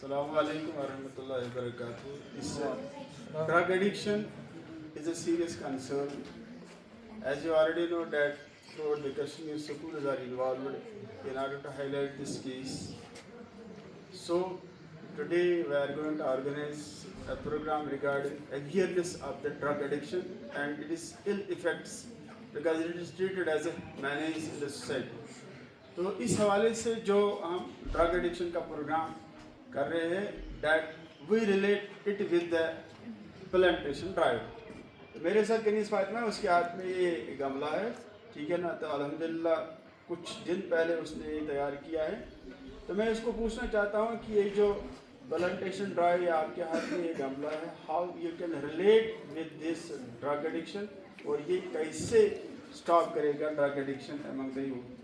Assalamu alaikum warahmatullahi wabarakatuh. Drug addiction is a serious concern. As you already know that throughout the Kashmir schools are involved in order to highlight this case. So today we are going to organize a program regarding awareness of the drug addiction and its ill effects because it is treated as a menace in the society. तो इस हवाले से जो हम drug addiction का programme कर रहे हैं that we relate it with the plantation drive. तो मेरे साथ कनीस फातिमा, उसके हाथ में ये गमला है, ठीक है ना। तो अल्हम्दुलिल्लाह कुछ दिन पहले उसने ये तैयार किया है। तो मैं इसको पूछना चाहता हूँ कि ये जो प्लांटेशन ड्राइव या आपके हाथ में ये गमला है, how you can relate with this drug addiction, और ये कैसे स्टॉप करेगा drug addiction among the youth.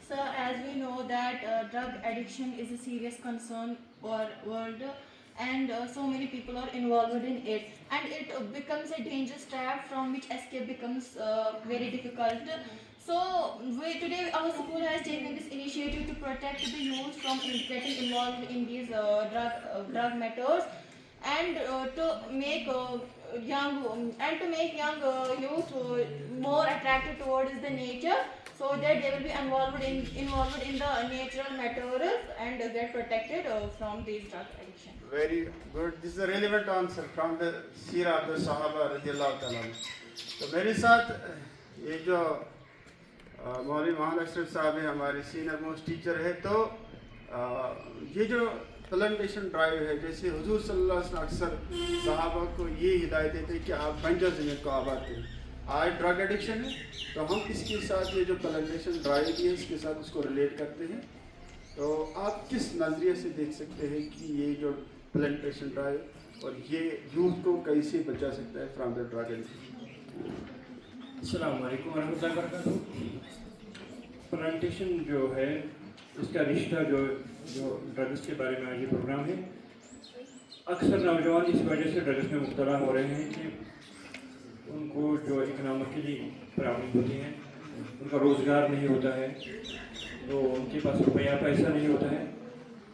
So, as we know that drug addiction is a serious concern for world, and so many people are involved in it, and it becomes a dangerous trap from which escape becomes very difficult. So, today our school has taken this initiative to protect the youth from getting involved in these drug matters, and to make young youth more attracted towards the nature, so that they will be involved in the natural matters and get protected from these drug addiction. Very good. This is a relevant answer from the Seerah of the Sahaba रज़ियल्लाहु ताला अन्हु। तो मेरे साथ ये जो मौलवी मोहम्मद अशरफ साहब है, हमारे सीनियर मोस्ट टीचर है। तो ये जो प्लांटेशन ड्राइव है, जैसे हुजूर सल्लल्लाहु अलैहि वसल्लम अक्सर सहाबा को ये हिदायत देते हैं कि आप बंजर ज़मीन को आबाद करें। आज ड्रग एडिक्शन है, तो हम इसके साथ ये जो प्लांटेशन ड्राइव है इसके साथ उसको रिलेट करते हैं। तो आप किस नज़रिए से देख सकते हैं कि ये जो प्लांटेशन ड्राइव और ये यूथ को कैसे बचा सकता है फ्रॉम द ड्रग एडिक्शन? अस्सलाम वालेकुम वरहमतुल्लाहि वबरकातुहू। प्लांटेशन जो है इसका रिश्ता जो जो ड्रग्स के बारे में आज ये प्रोग्राम है, अक्सर नौजवान इस वजह से ड्रग्स में मुब्तला हो रहे हैं कि उनको जो इकनॉमिकली प्रॉब्लम होती है, उनका रोज़गार नहीं होता है, तो उनके पास रुपया पैसा नहीं होता है।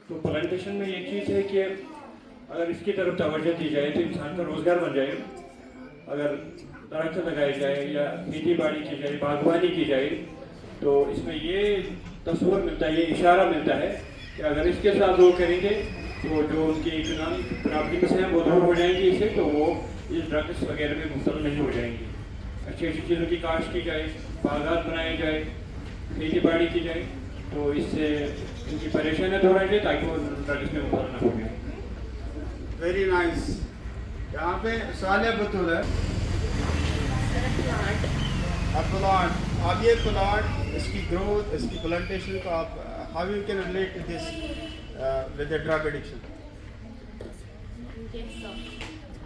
तो प्लांटेशन में ये चीज़ है कि अगर इसकी तरफ तवज्जो दी जाए तो इंसान का रोज़गार बन जाए। अगर दरख्त लगाए जाए या खेती बाड़ी की जाए, बागवानी की जाए, तो इसमें ये तस्वीर मिलता है, ये इशारा मिलता है कि अगर इसके साथ लोग करेंगे तो जो उनकी इकोनॉमिक प्रॉब्लम्स हैं वो दूर हो जाएंगी इससे, तो वो इस ड्रग्स वगैरह में मुब्तला नहीं हो जाएंगी। अच्छी अच्छी चीज़ों की काश्त की जाए, बागात बनाए जाए, खेती बाड़ी की जाए, तो इससे उनकी परेशानियाँ दूर आ जाए ताकि वो ड्रग्स में मुब्तला ना हो जाए। Very nice. यहाँ पे सालिया बतूल है। प्लांट, अब ये प्लांट, इसकी ग्रोथ, इसकी प्लांटेशन को आप how you can relate this with the drug addiction? Yes, sir.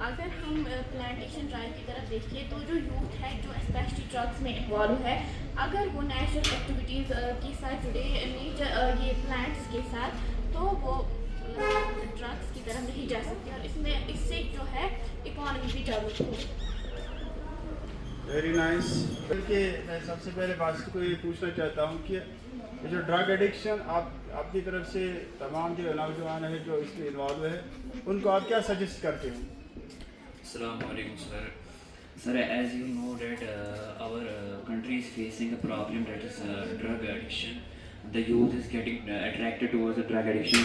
अगर हम प्लांटेशन ड्राइव की तरफ देखें तो जो यूथ है जो स्पेशली ड्रग्स में इन्वॉल्व है, अगर वो नेचुरल एक्टिविटीज़ के साथ जुड़े ये प्लांट्स के साथ, तो वो ड्रग्स की तरफ नहीं जा सकते, और इससे जो है इकोनॉमी भी डेवलप हो। Very nice. बल्कि मैं सबसे पहले बात को ये पूछना चाहता हूँ कि ये जो ड्रग एडिक्शन आपकी तरफ से तमाम जो नौजवान है जो इसमें इन्वॉल्व है, उनको आप क्या सजेस्ट करते हैं? Assalamu alaikum, sir. Sir, as you know that our country is facing a problem, that is drug addiction. The youth is getting attracted towards the drug addiction.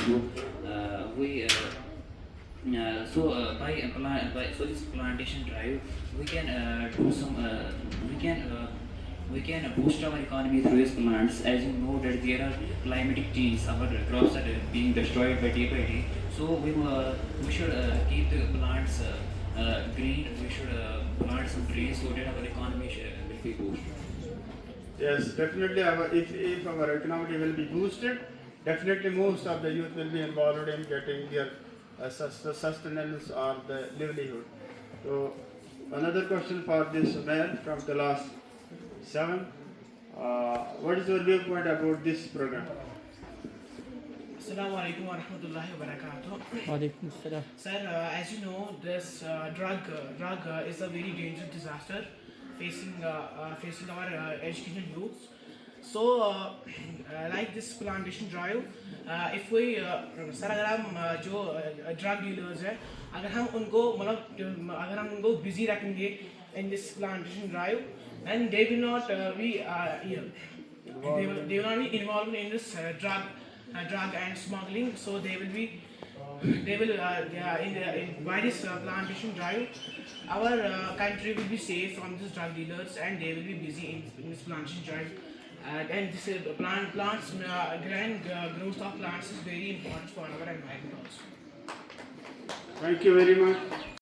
So this plantation drive, we can do some. We can boost our economy through these plants. As you know that there are climatic changes. Our crops are being destroyed by day. So we should keep the plants green. We should plant some trees so that our economy will be boosted. Yes, definitely. If our economy will be boosted, definitely most of the youth will be involved in getting their sustenance or the livelihood. So another question for this man from class 7. What is your viewpoint about this program? Assalamu alaikum wa rahmatullahi wa barakatuh. Walaikum assalam. Sir, as you know, this drug is a very dangerous disaster facing our educated youths. So, like this plantation drive, if we sir अगर हम जो drug dealers हैं, अगर हम उनको मतलब अगर हम उनको busy रखेंगे in this plantation drive, then they will not they will not be involved in this drug and smuggling. So they will by this plantation drive, our country will be safe from these drug dealers, and they will be busy in this plantation drive. And this plants grand growth of plants is very important for our environment also. Thank you very much.